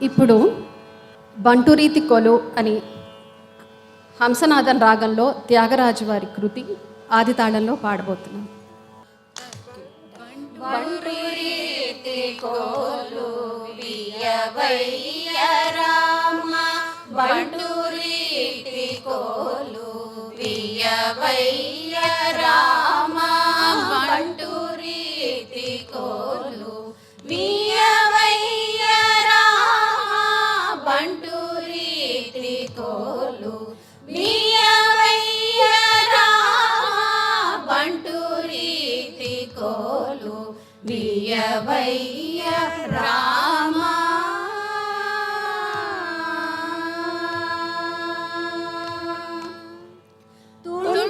ఇప్పుడు బంటురీతి కొలు అని హంసనాథన్ రాగంలో త్యాగరాజు వారి కృతి ఆది తాళంలో పాడబోతున్నాం. బంటురీతి కొలు వియవయ్య రామ, బంటురీతి కొలు వియవయ్య రామ, బంటురీతి కొలు వియవయ్య రామ, బంటురీతి కొలు వియవయ్య రామ, బంటురీతి కొలు వియవయ్య రామ.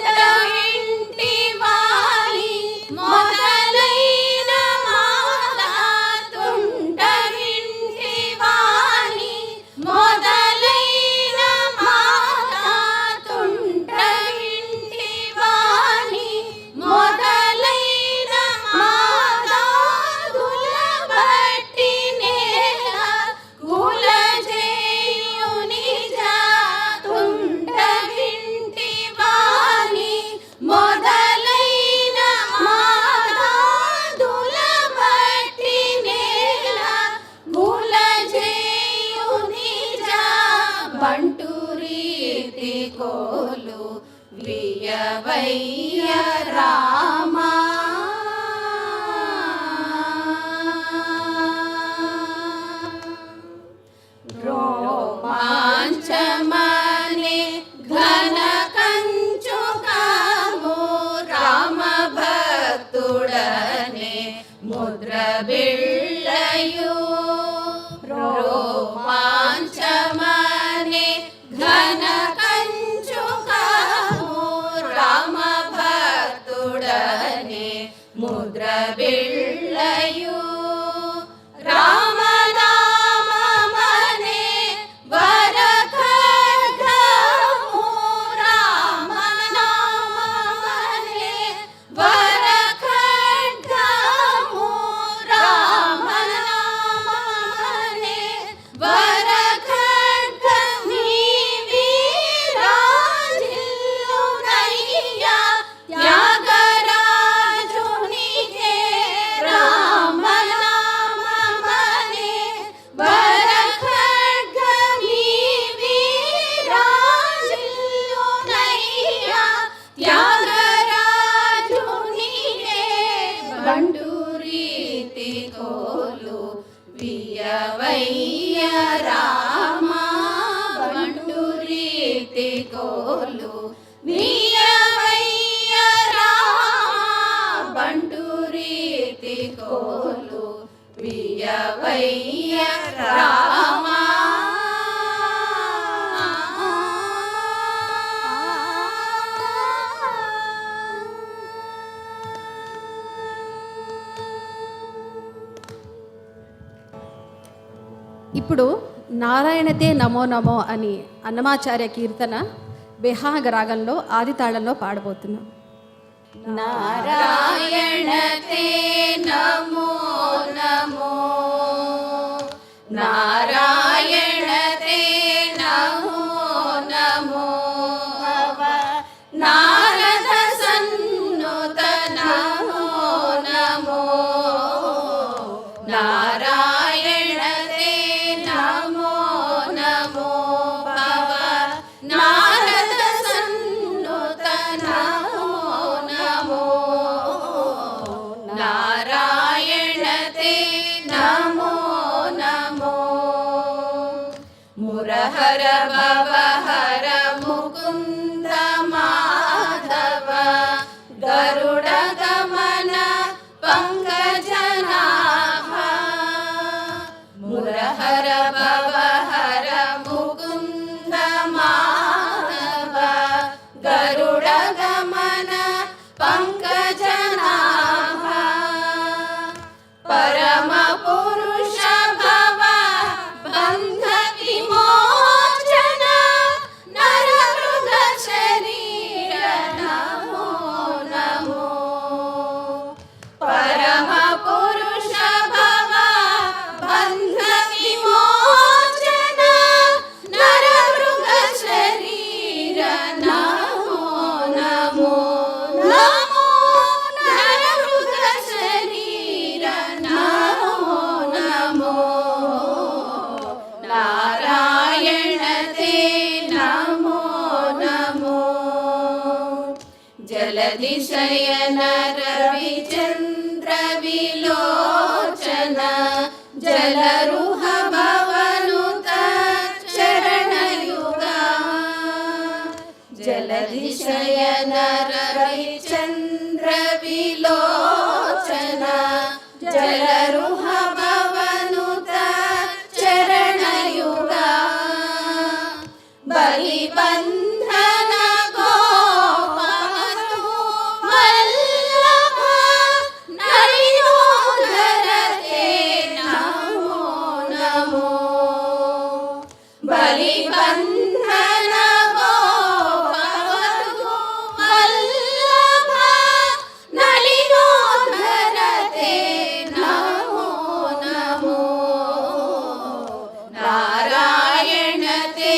తుండవింటి వాణి మొదలైన మాత, తుండవింటి వాణి మొదలైన మాత, తుండవింటి వాణి మొదలైన మాత, దులబట్టి నేల కులజేయుని జా, తుండవింటి వాణి మొదలైన మాత, దులబట్టి నేల కులజేయుని జా, బంటురీతి కొలు వియవయ్య రామ. రోమాంచమనే ఘన కంచుకము రామ భక్తుడనే ముద్ర బిళ్ళయు, రోమాంచమనే ఘన కంచుకము రామ భక్తుడనే ముద్ర బిళ్ళయు, రామనామమనే వరఖడ్గము, రామనామమనే వరఖడ్గము, రామనామమనే వరఖడ్గము, వీరాజిల్లునయ్యా త్యాగరాజునికే, రామనామమనే వరఖడ్గము, వీరాజిల్లునయ్యా త్యాగరాజునికే, బంటురీతి కొలు వియవయ్య రామ, బంటురీతి కొలు వియవయ్య రామ, బంటురీతి కొలు వియవయ్య రామ. ఇప్పుడు నారాయణతే నమో నమో అని అన్నమాచార్య కీర్తన విహాగ రాగంలో ఆది తాళంలో పాడబోతున్నాం. నారాయణతే నమో నమో, నారాయణతే నమో నమో, నారద సన్నుత నమో నమో, నారాయణతే నమో నమో, నారద సన్నుత నమో నమో, నారాయణతే నమో నమో. మురహర భవహర ముకుంద మాధవ, గరుడ గమన పంకజనాభ, మురహర భవహర ముకుంద మాధవ, గరుడ గమన పంకజనాభ, పరమ పురుష భవ బంధ విమోచన, జలధిశయన రవిచంద్ర విలోచన జలరుహ భవనుత చరణయుగా జలధిశయన రవిచంద్ర విలోచన జలరుహ భవనుత చరణయుగా బలిబంధన గోపవధూ వల్లభ నలినోధరతే నమో నమో బలిబంధన గోపవధూ వల్లభ నలినోధరతే నమో నమో నారాయణ తే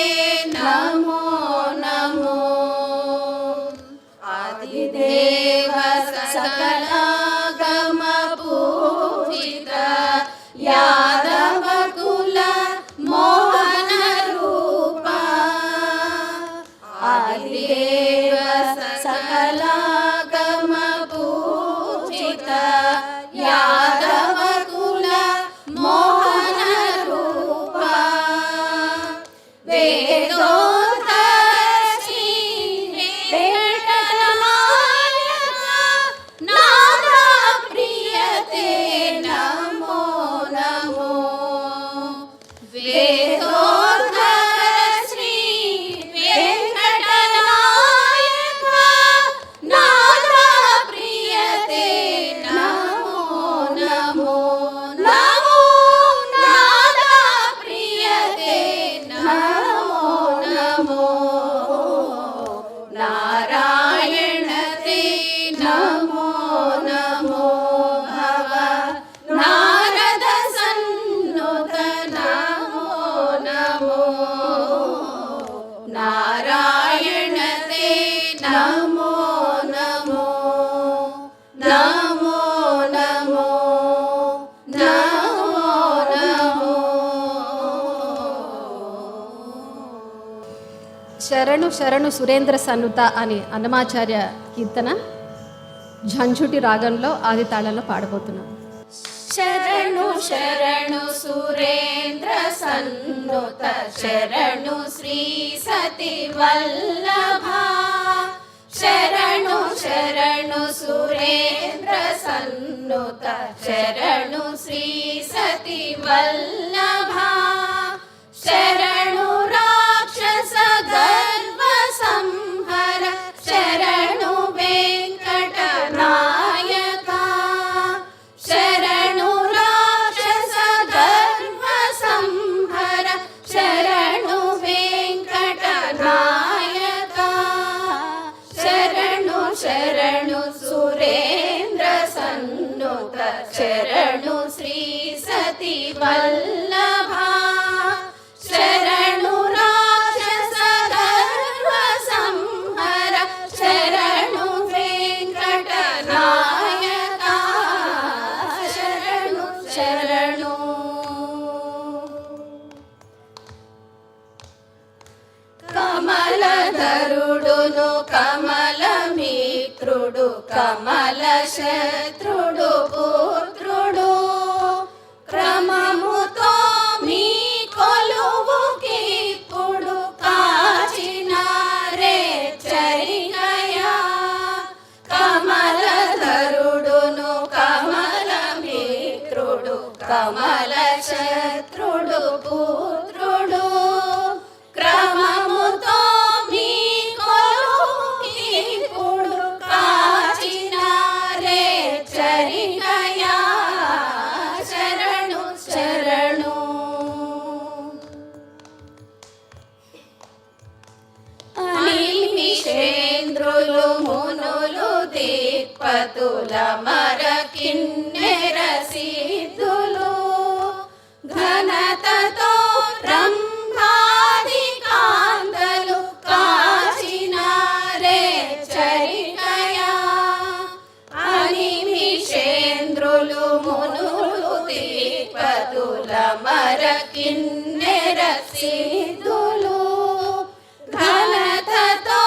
నమో నమో ఆదిదేవ సకలాగమ పూజిత యాదవ కుల మోహన రూప ఆదిదేవ సకలాగమ పూజిత యాదవ కుల మోహన రూప వేదోధర్షి వెంకటనాయక నాదా ప్రియతే నమో నమో వేదోధర్షి వెంకటనాయక నాదా ప్రియతే నమో నమో నమో నాదా ప్రియతే నమో నమో నారాయణ తే నమో నమో భవ నారద సన్నుత నమో నమో నారాయణ తే నమో నమో నమో నమో నమో నమో శరణు శరణు సురేంద్ర సన్నుత అని అన్నమాచార్య కీర్తన ఝంఝుటి రాగంలో ఆది తాళంలో పాడబోతున్నాం. శరణు శరణు సురేంద్ర సన్నుత శరణు శ్రీ సతి వల్లభ శరణు శరణు సురేంద్ర సన్నుత శరణు శ్రీ సతి వల్లభ శరణు రాక్షస గర్వ సంహర శరణు వెంకట నాయక శరణు రాక్షస గర్వ సంహర శరణు వెంకట నాయక శరణు శరణు సురేంద్ర సన్నుత శరణు శ్రీ సతి వల్లభ శరణు రాక్షస గర్వ సంహర శరణు వెంకట నాయక శరణు శరణు కమలధరుడును కమలమిత్రుడు కమల శత్రుడు పుత్రుడు క్రమముతో మీ కొలువుకిప్పుడు కాచినారే చరిగయా కమలధరుడును కమలమిత్రుడు కమల శత్రుడు పుత్రుడు క్రమముతో మీ కొలువుకిప్పుడు కాచినారే చరిగయా శరణు శరణు అనిమిషేంద్రులు మునులు దిక్పతుల మర కిన్నెర సిద్ధులు ఘనతతో బ్రహ్మాది కాంతలు కాచినారే చరిగయా అనిమిషేంద్రులు మునులు దిక్పతుల మర కిన్నెర సిద్ధులు ఘనతతో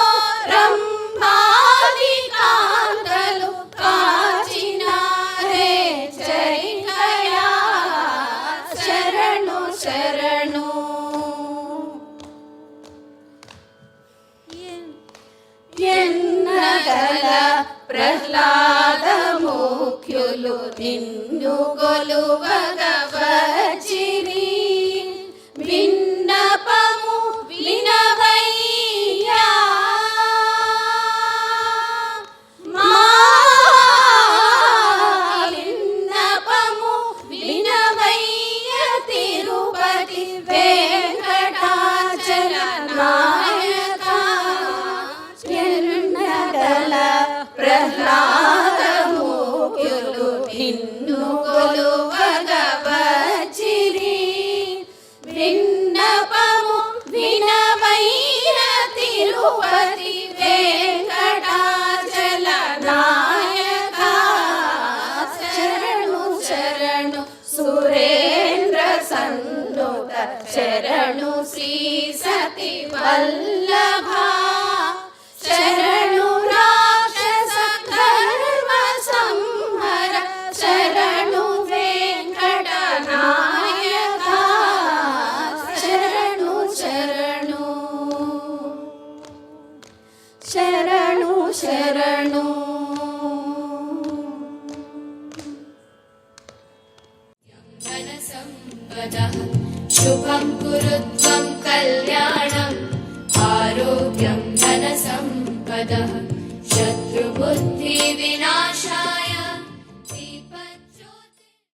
బ్రహ్మాది కాంతలు శరణు ఎన్నగల ప్రహ్లాద ముఖ్యులు నిన్ను కొలువగవచ్చిరి విన్నపము వినవయ్యా మా విన్నపము వినవయ్య తిరుపతి వెంకటాచల నాయక ఎన్నగల ప్రహ్లాద ముఖ్యులు నిన్ను కొలువగవచ్చిరి విన్నపము వినవయ్య తిరుపతి వెంకటాచల నాయక శరణు శరణు సురేంద్ర సన్నుత శరణు శ్రీ సతి వల్లభ శరణు రాక్షస ధర్మ సంహర శరణు వెంకట నాయక శరణు శరణు శరణు శరణు ధనసంపదః శుభం కురుత్వం కళ్యాణం ఆరోగ్యం ధనసంపదః శత్రుబుద్ధి వినా